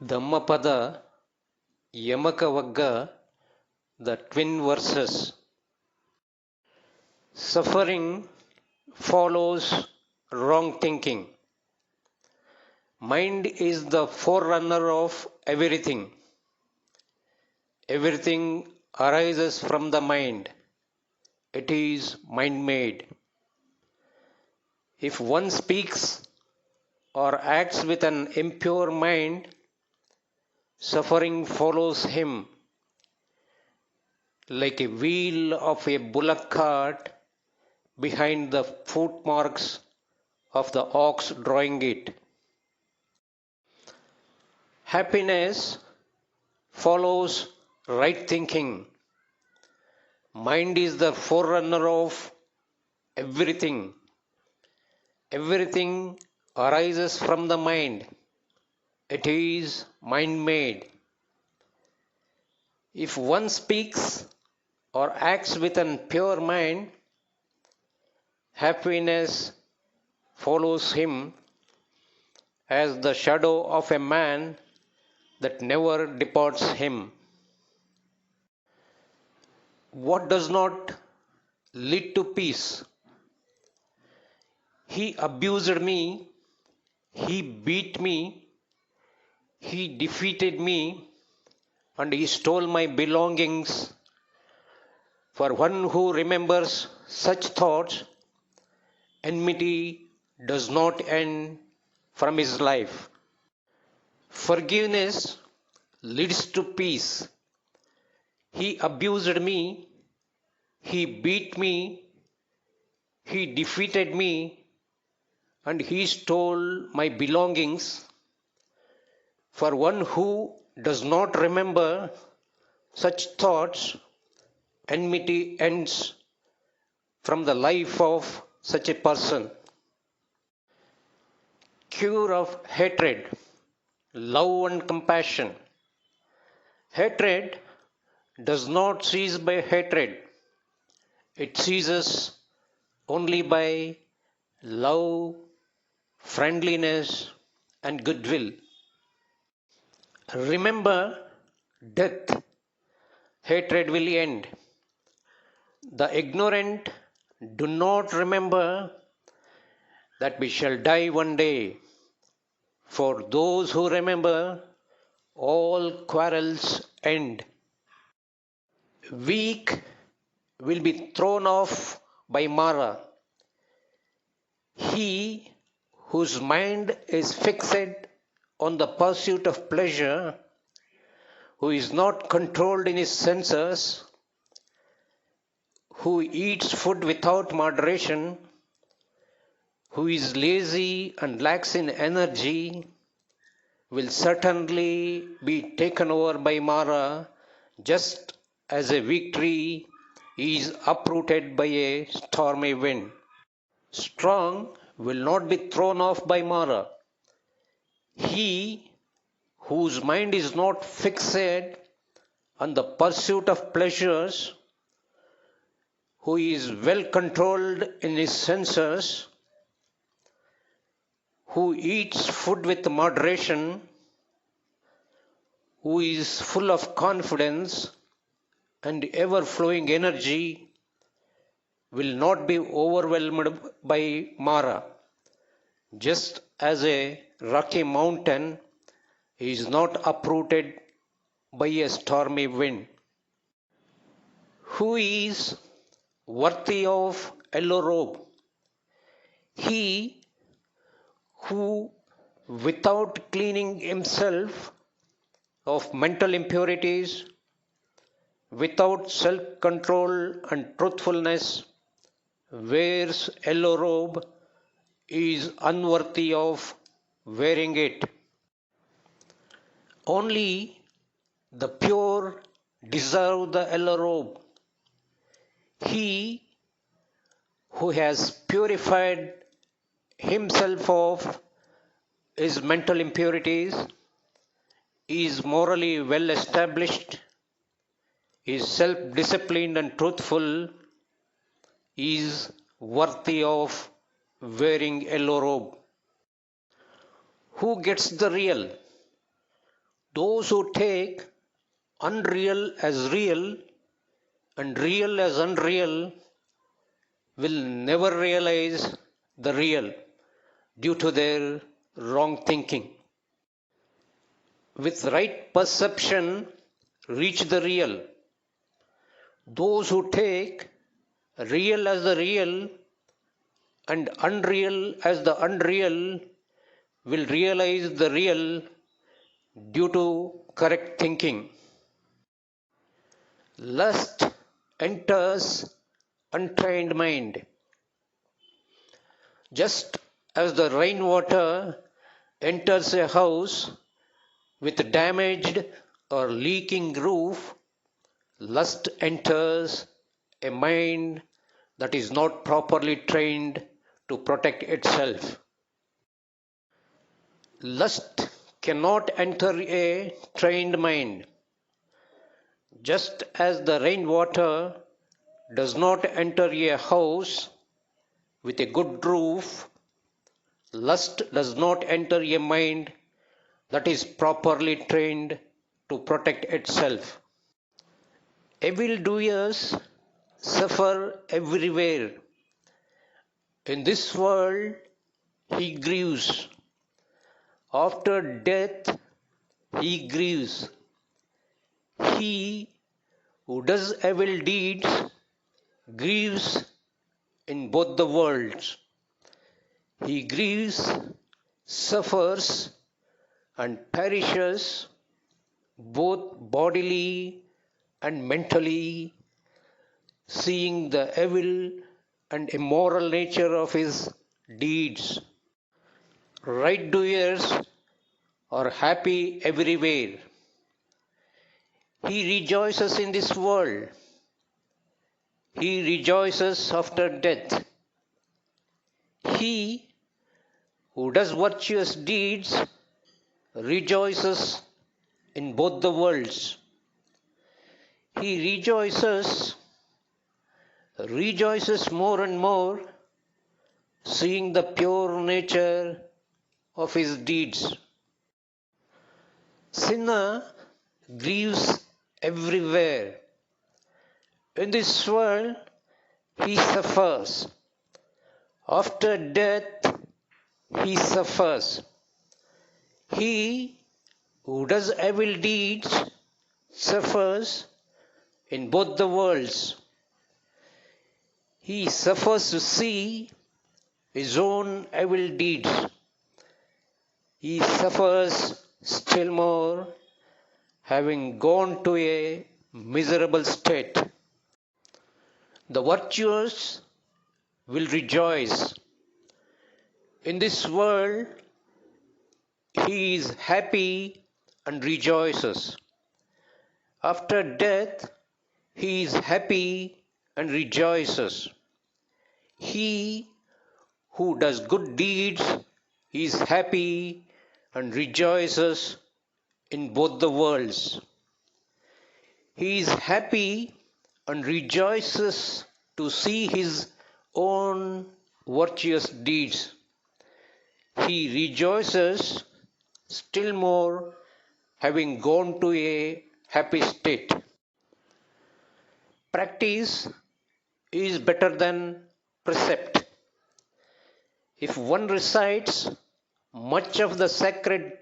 Dhammapada, Yamaka Vagga, the twin verses. Suffering follows wrong thinking. Mind is the forerunner of everything. Everything arises from the mind. It is mind made. If one speaks or acts with an impure mind, suffering follows him like a wheel of a bullock cart behind the footmarks of the ox drawing it. Happiness follows right thinking. Mind is the forerunner of everything. Everything arises from the mind. It is mind made. If one speaks or acts with an pure mind, happiness follows him as the shadow of a man that never departs him. What does not lead to peace? He abused me, he beat me, he defeated me, and he stole my belongings. For one who remembers such thoughts, enmity does not end from his life. Forgiveness leads to peace. He abused me, he beat me, he defeated me, and he stole my belongings. For one who does not remember such thoughts, enmity ends from the life of such a person. Cure of hatred, love and compassion. Hatred does not cease by hatred. It ceases only by love, friendliness, and goodwill. Remember death. Hatred will end. The ignorant do not remember that we shall die one day. For those who remember, all quarrels end. Weak will be thrown off by Mara. He whose mind is fixed on the pursuit of pleasure, who is not controlled in his senses, who eats food without moderation, who is lazy and lacks in energy, will certainly be taken over by Mara, just as a weak tree is uprooted by a stormy wind. Strong will not be thrown off by Mara. He whose mind is not fixed on the pursuit of pleasures, who is well controlled in his senses, who eats food with moderation, who is full of confidence and ever flowing energy, will not be overwhelmed by Mara, just as a rocky mountain is not uprooted by a stormy wind. Who is worthy of yellow robe? He who, without cleaning himself of mental impurities, without self-control and truthfulness, wears yellow robe is unworthy of wearing it. Only the pure deserve the yellow robe. He who has purified himself of his mental impurities is morally well established, is self-disciplined and truthful, is worthy of wearing yellow robe. Who gets the real? Those who take unreal as real and real as unreal will never realize the real due to their wrong thinking. With right perception, reach the real. Those who take real as the real and unreal as the unreal will realize the real due to correct thinking. Lust enters untrained mind. Just as the rainwater enters a house with damaged or leaking roof, lust enters a mind that is not properly trained to protect itself. Lust cannot enter a trained mind. Just as the rainwater does not enter a house with a good roof, lust does not enter a mind that is properly trained to protect itself. Evil doers suffer everywhere. In this world, he grieves. After death, he grieves. He who does evil deeds grieves in both the worlds. He grieves, suffers, and perishes both bodily and mentally, seeing the evil and immoral nature of his deeds. Right doers are happy everywhere. He rejoices in this world. He rejoices after death. He who does virtuous deeds rejoices in both the worlds. He rejoices more and more, seeing the pure nature of his deeds. Sinner grieves everywhere. In this world, he suffers. After death, he suffers. He who does evil deeds suffers in both the worlds. He suffers to see his own evil deeds. He suffers still more, having gone to a miserable state. The virtuous will rejoice. In this world, he is happy and rejoices. After death, he is happy and rejoices. He who does good deeds is happy and rejoices in both the worlds. He is happy and rejoices to see his own virtuous deeds. He rejoices still more, having gone to a happy state. Practice is better than precept. If one recites much of the sacred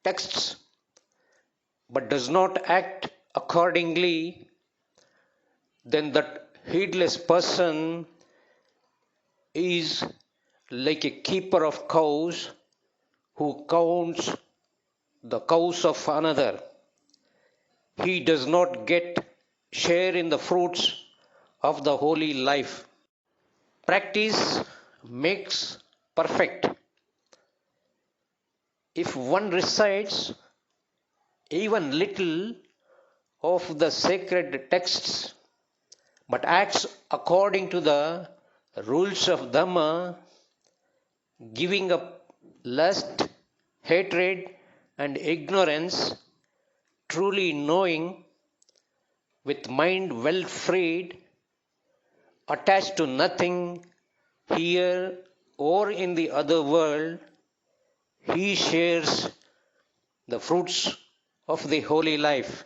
texts but does not act accordingly, then that heedless person is like a keeper of cows who counts the cows of another. He does not get share in the fruits of the holy life. Practice makes perfect. If one recites even little of the sacred texts but acts according to the rules of Dhamma, giving up lust, hatred, and ignorance, truly knowing, with mind well freed, attached to nothing here or in the other world, he shares the fruits of the holy life.